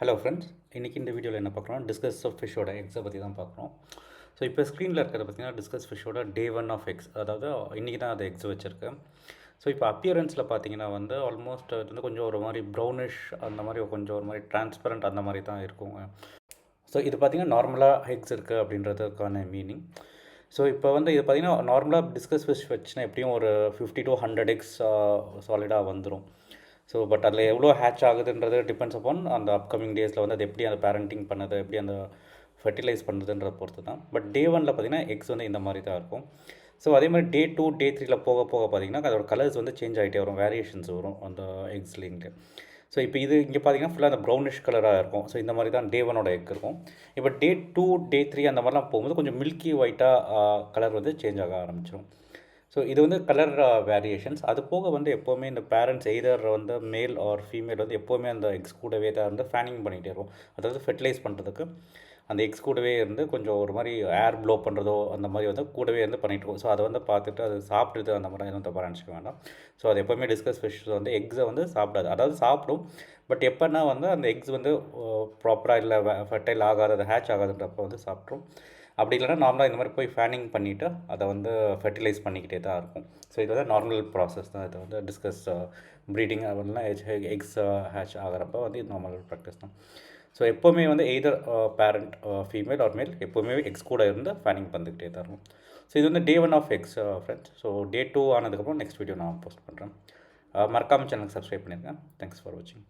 Hello friends, இன்றைக்கி இந்த வீடியோவில் என்ன பார்க்குறோம், டிஸ்கஸ் ஆஃப் ஃபிஷ்ஷோட எக்ஸை பற்றி தான் பார்க்குறோம். ஸோ இப்போ ஸ்க்ரீனில் இருக்கிறத பார்த்தீங்கன்னா டிஸ்கஸ் ஃபிஷ்ஷோட டே 1 ஆஃப் எக்ஸ், அதாவது இன்றைக்கி தான் அது எக்ஸ் வச்சுருக்கேன். ஸோ இப்போ அப்பியரன்ஸில் பார்த்தீங்கன்னா வந்து ஆல்மோஸ்ட் அது வந்து கொஞ்சம் ஒரு மாதிரி ப்ரௌனிஷ், அந்த மாதிரி கொஞ்சம் ஒரு மாதிரி டிரான்ஸ்பரண்ட் அந்த மாதிரி தான் இருக்குங்க. ஸோ இது பார்த்திங்கன்னா நார்மலாக எக்ஸ் இருக்குது அப்படின்றதுக்கான மீனிங். ஸோ இப்போ வந்து இது பார்த்திங்கன்னா நார்மலாக டிஸ்கஸ் ஃபிஷ் வச்சுன்னா எப்படியும் ஒரு 50 to 100 எக்ஸ் சாலிடாக வந்துடும். ஸோ பட் அதில் எவ்வளோ ஹேட்ச் ஆகுதுன்றது டிபெண்ட்ஸ் அப்பான் அந்த அப்கமிங் டேஸில் வந்து அது எப்படி அந்த பேரண்டிங் பண்ணுது, எப்படி அந்த ஃபெர்டிலைஸ் பண்ணுறதுன்றத பொறுத்து தான். பட் டே 1 பார்த்திங்கன்னா எக்ஸ் வந்து இந்த மாதிரி தான் இருக்கும். ஸோ அதே மாதிரி டே 2, டே 3 போக போக பார்த்திங்கன்னா அதோட கலர்ஸ் வந்து சேஞ்ச் ஆகிட்டே வரும், வேரியேஷன்ஸ் வரும் அந்த எக்ஸ்லேருந்து. ஸோ இப்போ இது இங்கே பார்த்தீங்கன்னா ஃபுல்லாக அந்த ப்ரௌனிஷ் கலராக இருக்கும். ஸோ இந்த மாதிரி தான் டே 1ஓட எக் இருக்கும். இப்போ டே 2, டே 3 அந்த மாதிரிலாம் போகும்போது கொஞ்சம் மில்கி ஒயிட்டாக கலர் வந்து சேஞ்ச் ஆக ஆரம்பிச்சிடும். ஸோ இது வந்து கலர் வேரியேஷன்ஸ். அது போக வந்து எப்போவுமே இந்த பேரண்ட்ஸ் எய்தர் வந்து மேல் ஆர் ஃபீமேல் வந்து எப்போவுமே அந்த எக்ஸ் கூடவே தான் இருந்து ஃபேனிங் பண்ணிகிட்டே இருக்கும். அதாவது ஃபெர்டிலைஸ் பண்ணுறதுக்கு அந்த எக்ஸ் கூடவே இருந்து கொஞ்சம் ஒரு மாதிரி ஏர் ப்ளோ பண்ணுறதோ அந்த மாதிரி வந்து கூடவே இருந்து பண்ணிகிட்டு இருக்கும். ஸோ அதை வந்து பார்த்துட்டு அது சாப்பிடுது அந்த மாதிரி எதுவும் தப்பாக நினச்சிக்க வேண்டாம். ஸோ அது எப்போவுமே டிஸ்கஸ் ஃபிஷ் வந்து எக்ஸை வந்து சாப்பிடாது, அதாவது சாப்பிடும். பட் எப்போனா வந்து அந்த எக்ஸ் வந்து ப்ராப்பராக இல்லை ஃபெர்டைல் ஆகாது, அது ஹேட்ச் ஆகாதுன்றப்போ வந்து சாப்பிட்ரும். அப்படி இல்லைனா நார்மலாக இந்த மாதிரி போய் ஃபேனிங் பண்ணிவிட்டு அதை வந்து ஃபெர்டிலைஸ் பண்ணிக்கிட்டே தான் இருக்கும். ஸோ இது வந்து நார்மல் ப்ராசஸ் தான். இது வந்து டிஸ்கஸ் ப்ரீடிங் அப்படின்னா எக்ஸ் ஹேட்ச் ஆகிறப்ப வந்து இது நார்மல் ப்ராக்டிஸ் தான். ஸோ எப்போவுமே வந்து எய்தர் பேரண்ட் ஃபீமேல் ஆர் மேல் எப்போவுமே எக்ஸ் கூட இருந்து ஃபேனிங் பண்ணிக்கிட்டே தான் இருக்கும். ஸோ இது வந்து day 1 of ex friends. So day 2 ஆனதுக்கப்புறம் நெக்ஸ்ட் வீடியோ நான் போஸ்ட் பண்ணுறேன். மறக்காமல் சேனலுக்கு சப்ஸ்கிரைப் பண்ணியிருக்கேன். தேங்க்ஸ் ஃபார் வாட்சிங்.